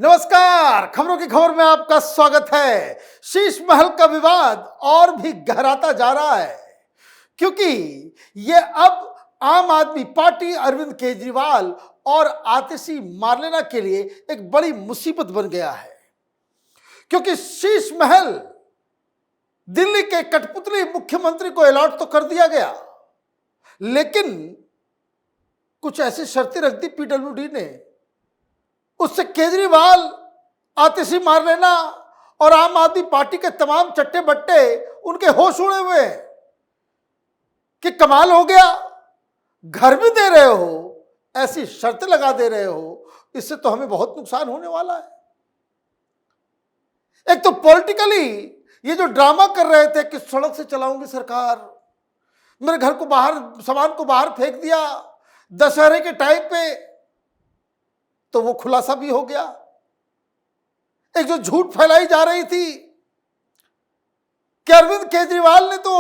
नमस्कार। खबरों की खबर में आपका स्वागत है। शीश महल का विवाद और भी गहराता जा रहा है क्योंकि ये अब आम आदमी पार्टी, अरविंद केजरीवाल और आतिशी मार्लेना के लिए एक बड़ी मुसीबत बन गया है। क्योंकि शीश महल दिल्ली के कठपुतली मुख्यमंत्री को अलॉट तो कर दिया गया, लेकिन कुछ ऐसी शर्तें रख दी पीडब्ल्यूडी ने, उससे केजरीवाल, आतिशी मार्लेना और आम आदमी पार्टी के तमाम चट्टे बट्टे उनके होश उड़े हुए हैं कि कमाल हो गया, घर भी दे रहे हो, ऐसी शर्तें लगा दे रहे हो, इससे तो हमें बहुत नुकसान होने वाला है। एक तो पॉलिटिकली ये जो ड्रामा कर रहे थे कि सड़क से चलाऊंगी सरकार, मेरे घर को बाहर, सामान को बाहर फेंक दिया दशहरे के टाइम पे, तो वो खुलासा भी हो गया। एक जो झूठ फैलाई जा रही थी कि अरविंद केजरीवाल ने तो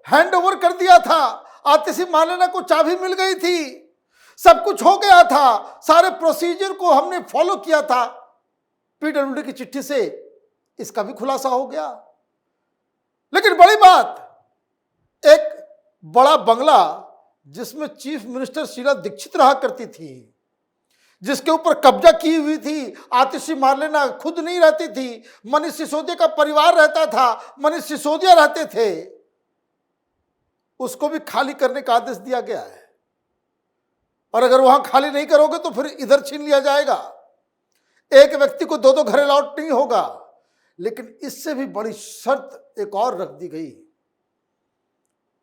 हैंड ओवर कर दिया था, आतिशी मार्लेना को चाबी मिल गई थी, सब कुछ हो गया था, सारे प्रोसीजर को हमने फॉलो किया था पीडब्ल्यूडी की चिट्ठी से, इसका भी खुलासा हो गया। लेकिन बड़ी बात, एक बड़ा बंगला जिसमें चीफ मिनिस्टर शीला दीक्षित रहा करती थी, जिसके ऊपर कब्जा की हुई थी, आतिशी मार्लेना खुद नहीं रहती थी, मनीष सिसोदिया का परिवार रहता था, मनीष सिसोदिया रहते थे, उसको भी खाली करने का आदेश दिया गया है। और अगर वहां खाली नहीं करोगे तो फिर इधर छीन लिया जाएगा। एक व्यक्ति को दो घर अलॉट नहीं होगा। लेकिन इससे भी बड़ी शर्त एक और रख दी गई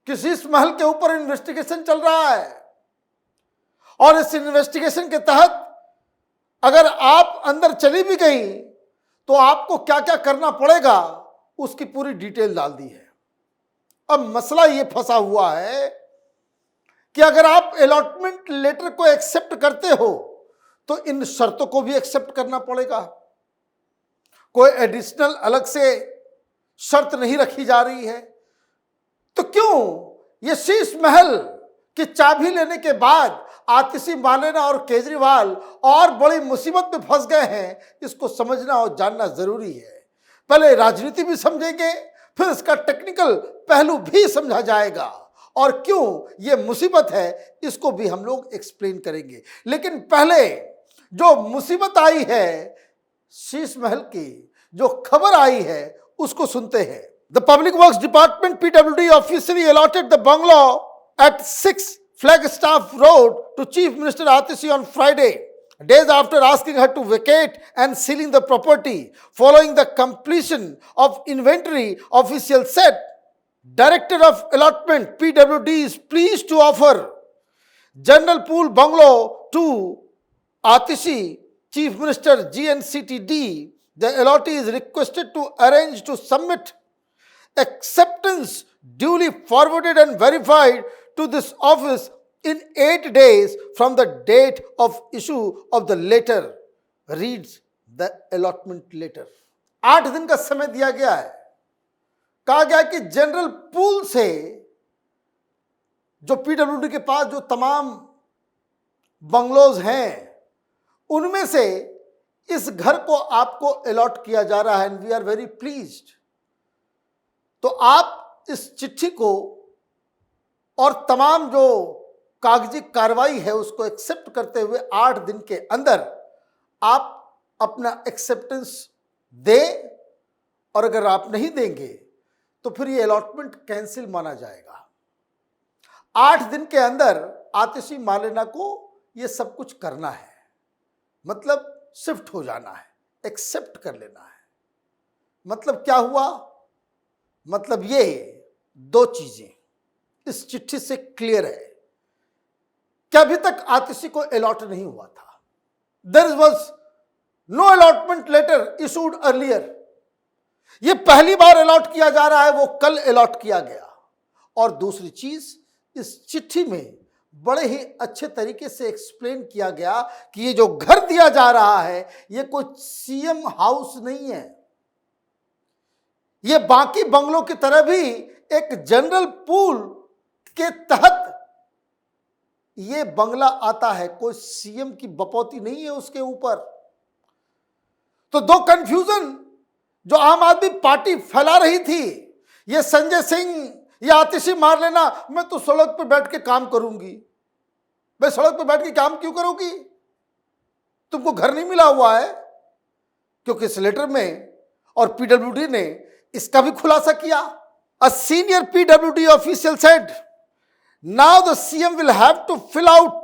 कि शीश महल के ऊपर इन्वेस्टिगेशन चल रहा है और इस इन्वेस्टिगेशन के तहत अगर आप अंदर चली भी गई तो आपको क्या क्या करना पड़ेगा, उसकी पूरी डिटेल डाल दी है। अब मसला ये फंसा हुआ है कि अगर आप अलॉटमेंट लेटर को एक्सेप्ट करते हो तो इन शर्तों को भी एक्सेप्ट करना पड़ेगा। कोई एडिशनल अलग से शर्त नहीं रखी जा रही है। तो क्यों ये शीश महल की चाबी लेने के बाद आतिशी मार्लेना और केजरीवाल और बड़ी मुसीबत में फंस गए हैं, इसको समझना और जानना जरूरी है। पहले राजनीति भी समझेंगे, फिर इसका टेक्निकल पहलू भी समझा जाएगा और क्यों ये मुसीबत है इसको भी हम लोग एक्सप्लेन करेंगे। लेकिन पहले जो मुसीबत आई है, शीश महल की जो खबर आई है, उसको सुनते हैं। The public works department PWD officially allotted the bungalow at 6 Flagstaff Road to Chief Minister Atishi on Friday, days after asking her to vacate and sealing the property. Following the completion of inventory, officials said, Director of Allotment PWD is pleased to offer General Pool Bungalow to Atishi, Chief Minister GNCTD. The allottee is requested to arrange to submit acceptance duly forwarded and verified to this office in 8 days from the date of issue of the letter, reads the allotment letter. 8 दिन का समय दिया गया है। कहा गया कि general pool से जो पीडब्ल्यूडी के पास जो तमाम बंगलोज हैं, उनमें से इस घर को आपको अलॉट किया जा रहा है and we are very pleased. तो आप इस चिट्ठी को और तमाम जो कागजी कार्रवाई है उसको एक्सेप्ट करते हुए 8 दिन के अंदर आप अपना एक्सेप्टेंस दें, और अगर आप नहीं देंगे तो फिर ये अलॉटमेंट कैंसिल माना जाएगा। 8 दिन के अंदर आतिशी मार्लेना को ये सब कुछ करना है, मतलब शिफ्ट हो जाना है, एक्सेप्ट कर लेना है। मतलब क्या हुआ? मतलब ये 2 चीजें इस चिट्ठी से क्लियर है कि अभी तक आतिशी को अलॉट नहीं हुआ था। There was no allotment letter issued earlier. ये पहली बार अलॉट किया जा रहा है, वो कल अलॉट किया गया। और दूसरी चीज, इस चिट्ठी में बड़े ही अच्छे तरीके से एक्सप्लेन किया गया कि ये जो घर दिया जा रहा है ये कोई सीएम हाउस नहीं है, ये बाकी बंगलों की तरह भी एक जनरल पूल के तहत ये बंगला आता है, कोई सीएम की बपौती नहीं है उसके ऊपर। तो दो कंफ्यूजन जो आम आदमी पार्टी फैला रही थी, ये संजय सिंह या आतिशी मार लेना, मैं तो सड़क पर बैठ के काम करूंगी। मैं सड़क पर बैठ के काम क्यों करूंगी? तुमको घर नहीं मिला हुआ है? क्योंकि इस लेटर में और पीडब्ल्यूडी ने इसका भी खुलासा किया। A senior PWD official said, now the CM will have to fill out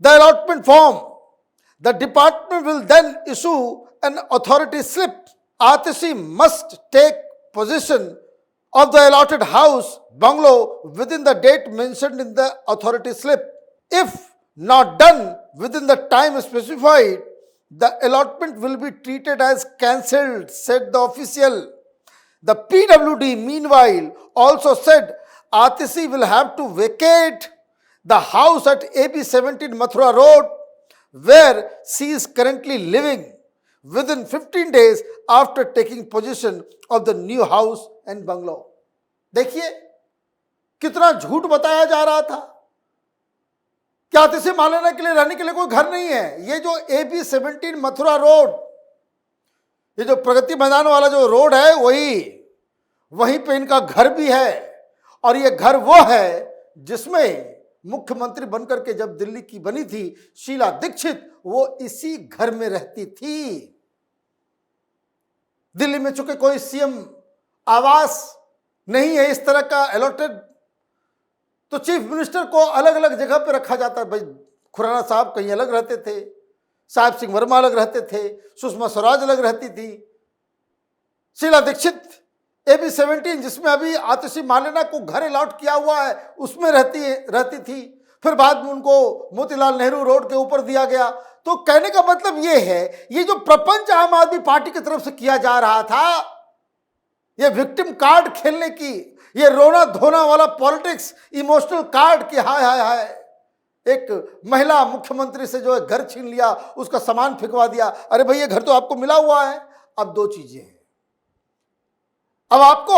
the allotment form, the department will then issue an authority slip, Atishi must take possession of the allotted house bungalow within the date mentioned in the authority slip. If not done within the time specified, the allotment will be treated as cancelled, said the official. The PWD meanwhile also said Atishi will have to vacate the house at AB 17 Mathura Road where she is currently living within 15 days after taking possession of the new house and bungalow. देखिए कितना झूठ बताया जा रहा था कि आतिशी मालेना के लिए रहने के लिए कोई घर नहीं है। ये जो AB 17 मथुरा रोड, ये जो प्रगति मैदान वाला जो रोड है, वहीं पे इनका घर भी है। और ये घर वो है जिसमें मुख्यमंत्री बनकर के जब दिल्ली की बनी थी शीला दीक्षित, वो इसी घर में रहती थी। दिल्ली में चूंकि कोई सीएम आवास नहीं है इस तरह का अलॉटेड, तो चीफ मिनिस्टर को अलग अलग जगह पे रखा जाता है। भाई खुराना साहब कहीं अलग रहते थे, साहिब सिंह वर्मा अलग रहते थे, सुषमा स्वराज अलग रहती थी, शीला दीक्षित AB 17 जिसमें अभी आतिशी मालेना को घर अलॉट किया हुआ है उसमें रहती थी। फिर बाद में उनको मोतीलाल नेहरू रोड के ऊपर दिया गया। तो कहने का मतलब ये है, ये जो प्रपंच आम आदमी पार्टी की तरफ से किया जा रहा था, ये विक्टिम कार्ड खेलने की, ये रोना धोना वाला पॉलिटिक्स, इमोशनल कार्ड की, हाय हाय हाय, एक महिला मुख्यमंत्री से जो है घर छीन लिया, उसका सामान फेंकवा दिया। अरे भाई ये घर तो आपको मिला हुआ है। अब दो चीजें हैं, अब आपको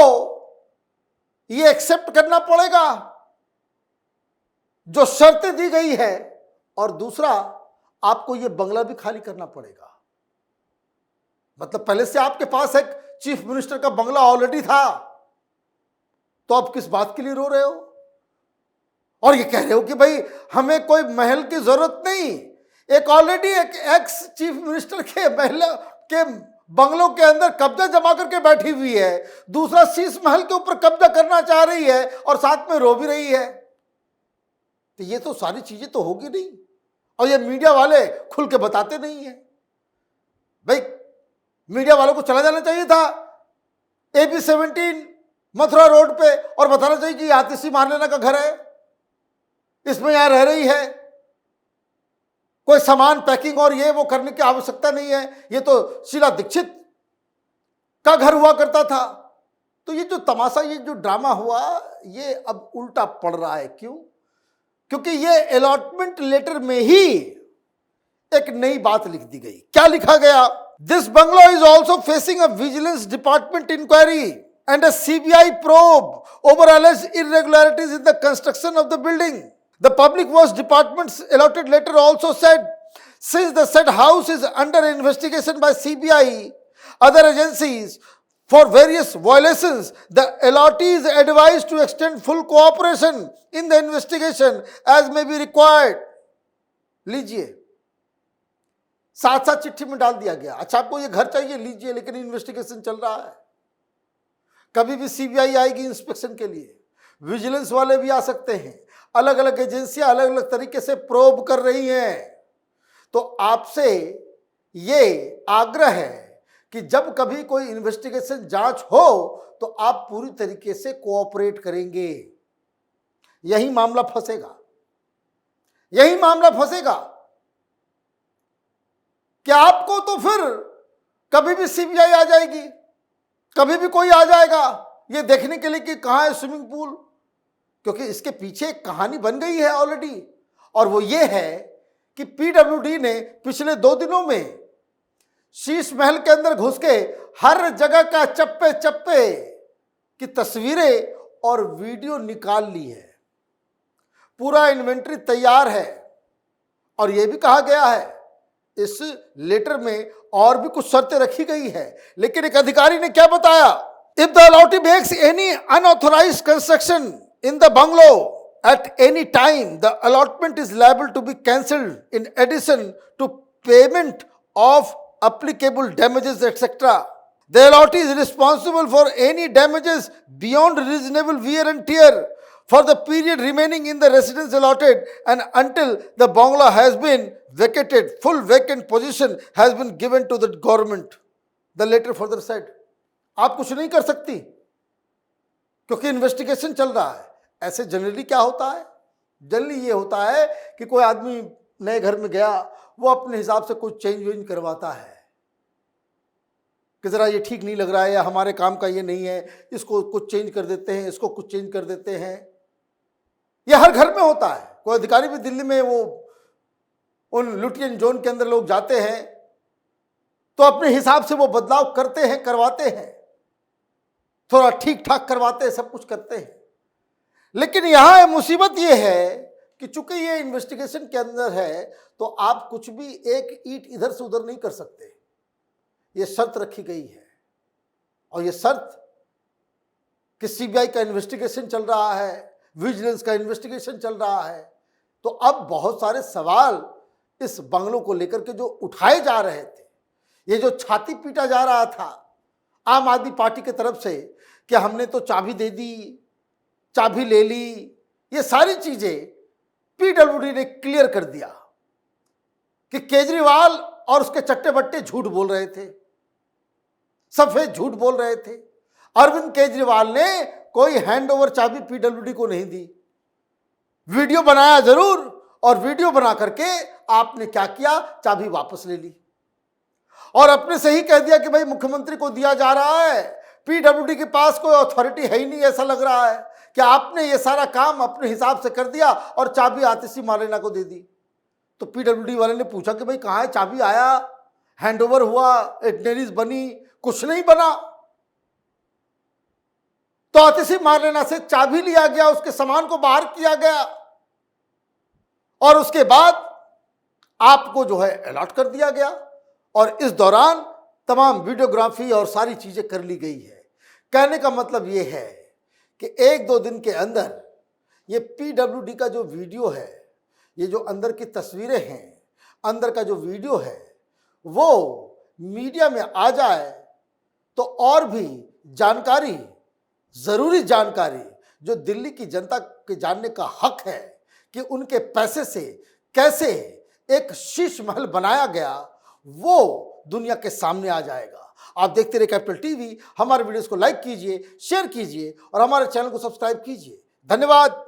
ये एक्सेप्ट करना पड़ेगा जो शर्तें दी गई है, और दूसरा आपको ये बंगला भी खाली करना पड़ेगा। मतलब पहले से आपके पास एक चीफ मिनिस्टर का बंगला ऑलरेडी था, तो आप किस बात के लिए रो रहे हो? और ये कह रहे हो कि भाई हमें कोई महल की जरूरत नहीं। एक ऑलरेडी एक एक्स चीफ मिनिस्टर के महल के बंगलों के अंदर कब्जा जमा करके बैठी हुई है, दूसरा शीश महल के ऊपर कब्जा करना चाह रही है और साथ में रो भी रही है। तो ये तो सारी चीजें तो होगी नहीं, और ये मीडिया वाले खुल के बताते नहीं है। भाई मीडिया वालों को चला जाना चाहिए था AB 17 मथुरा रोड पे और बताना चाहिए कि आतिशी मालेना का घर है, इसमें यहां रह रही है, कोई सामान पैकिंग और ये वो करने की आवश्यकता नहीं है, ये तो शीला दीक्षित का घर हुआ करता था। तो ये जो तमाशा, ये जो ड्रामा हुआ, ये अब उल्टा पड़ रहा है। क्यों? क्योंकि ये अलॉटमेंट लेटर में ही एक नई बात लिख दी गई। क्या लिखा गया? This bungalow is also facing a vigilance department inquiry and a CBI probe over alleged irregularities in the construction of the building. The Public Works Department's allotted letter also said, since the said house is under investigation by CBI, other agencies for various violations, the allottee is advised to extend full cooperation in the investigation as may be required. लीजिए, साथ साथ चिट्ठी में डाल दिया गया। अच्छा आपको ये घर चाहिए, लीजिए, लेकिन इन्वेस्टिगेशन चल रहा है। कभी भी CBI आएगी इंस्पेक्शन के लिए, विजिलेंस वाले भी आ सकते हैं, अलग अलग एजेंसियां अलग अलग तरीके से प्रोब कर रही हैं। तो आपसे ये आग्रह है कि जब कभी कोई इन्वेस्टिगेशन जांच हो तो आप पूरी तरीके से कोऑपरेट करेंगे। यही मामला फंसेगा, यही मामला फंसेगा कि आपको तो फिर कभी भी CBI आ जाएगी, कभी भी कोई आ जाएगा ये देखने के लिए कि कहां है स्विमिंग पूल, क्योंकि इसके पीछे एक कहानी बन गई है ऑलरेडी। और वो ये है कि PWD ने पिछले 2 दिनों में शीश महल के अंदर घुस के हर जगह का चप्पे चप्पे की तस्वीरें और वीडियो निकाल ली है। पूरा इन्वेंट्री तैयार है और यह भी कहा गया है इस लेटर में और भी कुछ शर्तें रखी गई है, लेकिन एक अधिकारी ने क्या बताया, if the allottee makes any unauthorised construction in the bungalow at any time, the allotment is liable to be cancelled in addition to payment of applicable damages, etc. The allotee is responsible for any damages beyond reasonable wear and tear for the period remaining in the residence allotted and until the bungalow has been vacated, full vacant position has been given to the government. The letter further said, आप कुछ नहीं कर सकती क्योंकि investigation चल रहा है। ऐसे जनरली क्या होता है, जनरली ये होता है कि कोई आदमी नए घर में गया, वो अपने हिसाब से कुछ चेंज वेंज करवाता है कि ज़रा ये ठीक नहीं लग रहा है या हमारे काम का ये नहीं है, इसको कुछ चेंज कर देते हैं, इसको कुछ चेंज कर देते हैं। ये हर घर में होता है। कोई अधिकारी भी दिल्ली में वो उन लुटियन जोन के अंदर लोग जाते हैं तो अपने हिसाब से वो बदलाव करते हैं, करवाते हैं, थोड़ा ठीक ठाक करवाते हैं, सब कुछ करते हैं। लेकिन यहां मुसीबत ये है कि चूंकि ये इन्वेस्टिगेशन के अंदर है तो आप कुछ भी एक ईंट इधर से उधर नहीं कर सकते। ये शर्त रखी गई है और ये शर्त कि सीबीआई का इन्वेस्टिगेशन चल रहा है, विजिलेंस का इन्वेस्टिगेशन चल रहा है, तो अब बहुत सारे सवाल इस बंगलों को लेकर के जो उठाए जा रहे थे, ये जो छाती पीटा जा रहा था आम आदमी पार्टी की तरफ से कि हमने तो चाबी दे दी, चाबी ले ली, ये सारी चीजें पीडब्ल्यूडी ने क्लियर कर दिया कि केजरीवाल और उसके चट्टे बट्टे झूठ बोल रहे थे, सफेद झूठ बोल रहे थे। अरविंद केजरीवाल ने कोई हैंडओवर चाबी पीडब्ल्यूडी को नहीं दी। वीडियो बनाया जरूर और वीडियो बना करके आपने क्या किया, चाबी वापस ले ली और अपने से ही कह दिया कि भाई मुख्यमंत्री को दिया जा रहा है, पीडब्ल्यूडी के पास कोई अथॉरिटी है ही नहीं। ऐसा लग रहा है कि आपने ये सारा काम अपने हिसाब से कर दिया और चाबी आतिशी मार्लेना को दे दी। तो पीडब्ल्यूडी वाले ने पूछा कि भाई कहाँ है चाबी, आया, हैंडओवर हुआ, इटनेरीज बनी, कुछ नहीं बना। तो आतिशी मार्लेना से चाबी लिया गया, उसके सामान को बाहर किया गया और उसके बाद आपको जो है अलॉट कर दिया गया और इस दौरान तमाम वीडियोग्राफी और सारी चीजें कर ली गई है। कहने का मतलब ये है कि एक दो दिन के अंदर ये पीडब्ल्यूडी का जो वीडियो है, ये जो अंदर की तस्वीरें हैं, अंदर का जो वीडियो है, वो मीडिया में आ जाए तो और भी जानकारी, ज़रूरी जानकारी जो दिल्ली की जनता के जानने का हक है कि उनके पैसे से कैसे एक शीश महल बनाया गया, वो दुनिया के सामने आ जाएगा। आप देखते रहिए कैपिटल टीवी। हमारे वीडियोस को लाइक कीजिए, शेयर कीजिए और हमारे चैनल को सब्सक्राइब कीजिए। धन्यवाद।